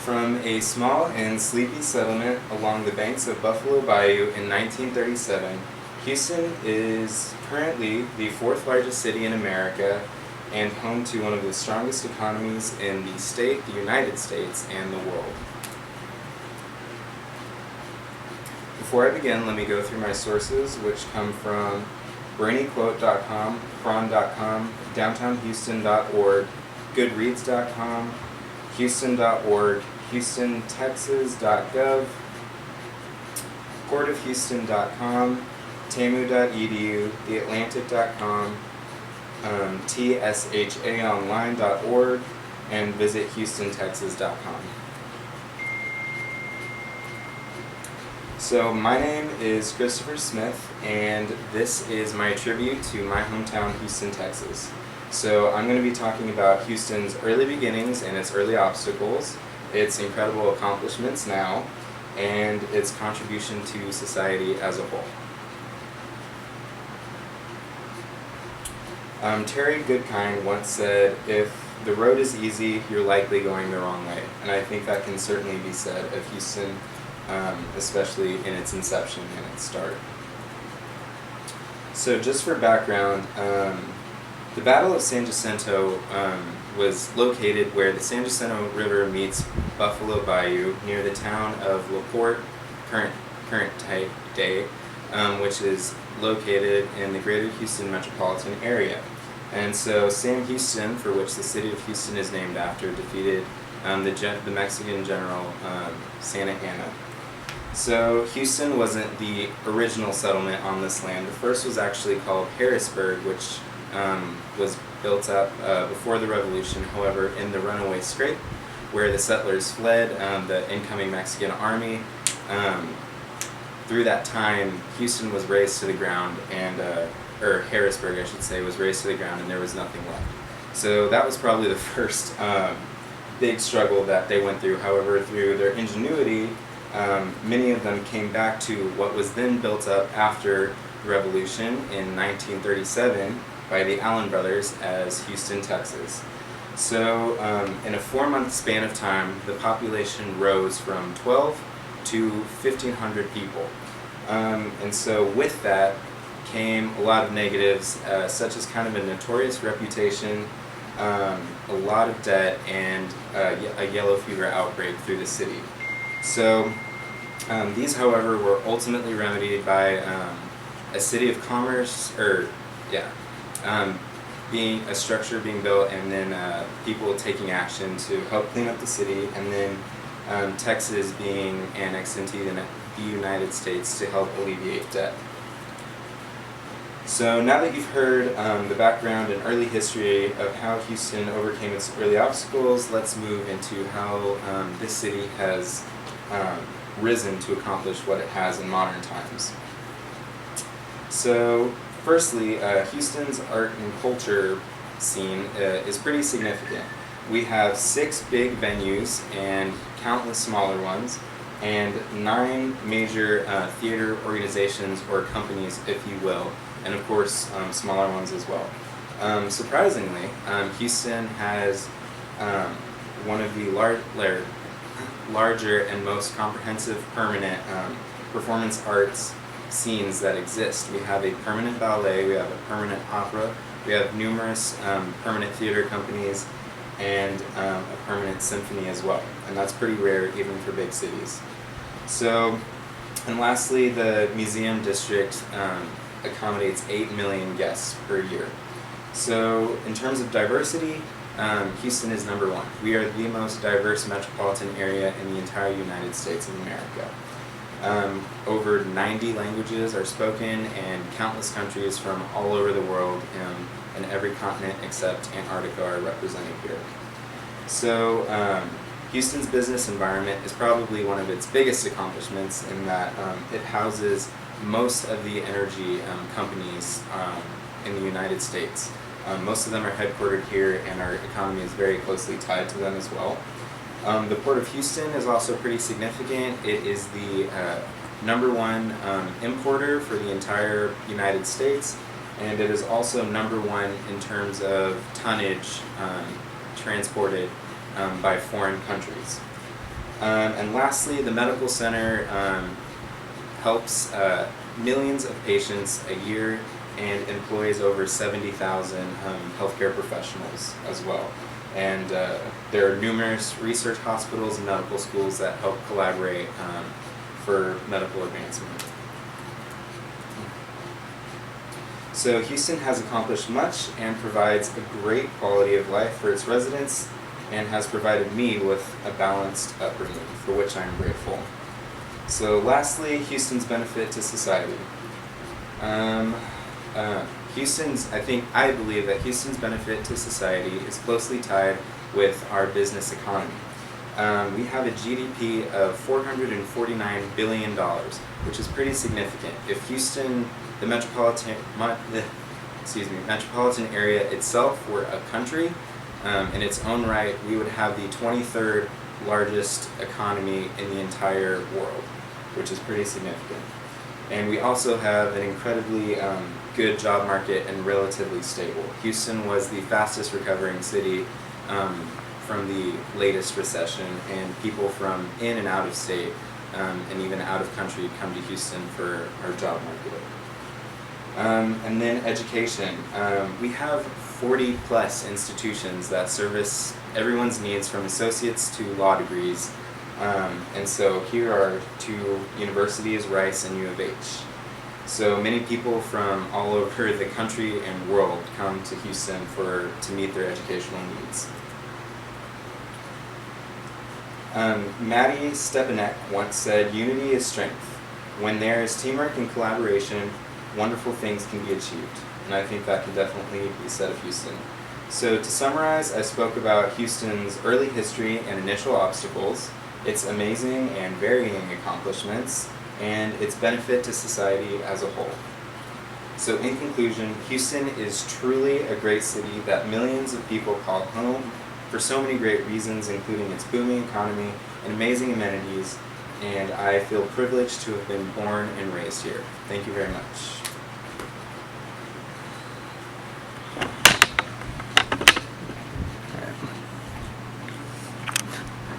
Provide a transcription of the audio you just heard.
From a small and sleepy settlement along the banks of Buffalo Bayou in 1937, Houston is currently the fourth largest city in America and home to one of the strongest economies in the state, the United States, and the world. Before I begin, let me go through my sources, which come from brainyquote.com, cron.com, downtownhouston.org, goodreads.com, houston.org, houstontexas.gov, portofhouston.com, tamu.edu, theatlantic.com, tshaonline.org, and visitHoustonTexas.com. So my name is Christopher Smith, and this is my tribute to my hometown, Houston, Texas. So I'm going to be talking about Houston's early beginnings and its early obstacles, its incredible accomplishments now, and its contribution to society as a whole. Terry Goodkind once said, "If the road is easy, you're likely going the wrong way." And I think that can certainly be said of Houston, especially in its inception and its start. So just for background, the Battle of San Jacinto was located where the San Jacinto River meets Buffalo Bayou near the town of LaPorte, current day, which is located in the greater Houston metropolitan area. And so Sam Houston, for which the city of Houston is named after, defeated the Mexican general Santa Anna. So Houston wasn't the original settlement on this land. The first was actually called Harrisburg, which was built up before the Revolution. However, in the runaway scrape, where the settlers fled the incoming Mexican army, through that time, Houston was razed to the ground, or Harrisburg, I should say, was razed to the ground, and there was nothing left. So that was probably the first big struggle that they went through. However, through their ingenuity, many of them came back to what was then built up after the Revolution in 1937 by the Allen brothers as Houston, Texas. So in a 4-month span of time, the population rose from 12 to 1,500 people. And so with that came a lot of negatives, such as kind of a notorious reputation, a lot of debt, and a yellow fever outbreak through the city. So these, however, were ultimately remedied by a city of commerce, being a structure being built, and then people taking action to help clean up the city, and then Texas being annexed into the United States to help alleviate debt. So now that you've heard the background and early history of how Houston overcame its early obstacles, let's move into how this city has risen to accomplish what it has in modern times. So firstly, Houston's art and culture scene is pretty significant. We have 6 big venues and countless smaller ones, and 9 major theater organizations or companies, if you will, and of course smaller ones as well. Surprisingly, Houston has one of the larger and most comprehensive permanent performance arts scenes that exist. We have a permanent ballet, we have a permanent opera, we have numerous permanent theater companies, and a permanent symphony as well. And that's pretty rare even for big cities. So, and lastly, the museum district accommodates 8 million guests per year. So in terms of diversity, Houston is number 1. We are the most diverse metropolitan area in the entire United States of America. Over 90 languages are spoken, and countless countries from all over the world and every continent except Antarctica are represented here. So Houston's business environment is probably one of its biggest accomplishments in that it houses most of the energy companies in the United States. Most of them are headquartered here, and our economy is very closely tied to them as well. The Port of Houston is also pretty significant. It is the #1 importer for the entire United States, and it is also #1 in terms of tonnage transported by foreign countries. And lastly, the medical center helps millions of patients a year and employs over 70,000 healthcare professionals as well. And there are numerous research hospitals and medical schools that help collaborate for medical advancement. So Houston has accomplished much and provides a great quality of life for its residents and has provided me with a balanced upbringing, for which I am grateful. So lastly, Houston's benefit to society. I believe that Houston's benefit to society is closely tied with our business economy. We have a GDP of $449 billion, which is pretty significant. If Houston, the metropolitan area itself, were a country in its own right, we would have the 23rd largest economy in the entire world, which is pretty significant. And we also have an incredibly good job market and relatively stable. Houston was the fastest recovering city from the latest recession, and people from in and out of state and even out of country come to Houston for our job market. And then education. We have 40 plus institutions that service everyone's needs from associates to law degrees. And so here are two universities, Rice and U of H. So many people from all over the country and world come to Houston to meet their educational needs. Maddie Stepanek once said, "Unity is strength. When there is teamwork and collaboration, wonderful things can be achieved." And I think that can definitely be said of Houston. So to summarize, I spoke about Houston's early history and initial obstacles, its amazing and varying accomplishments, and its benefit to society as a whole. So in conclusion, Houston is truly a great city that millions of people call home for so many great reasons, including its booming economy and amazing amenities, and I feel privileged to have been born and raised here. Thank you very much.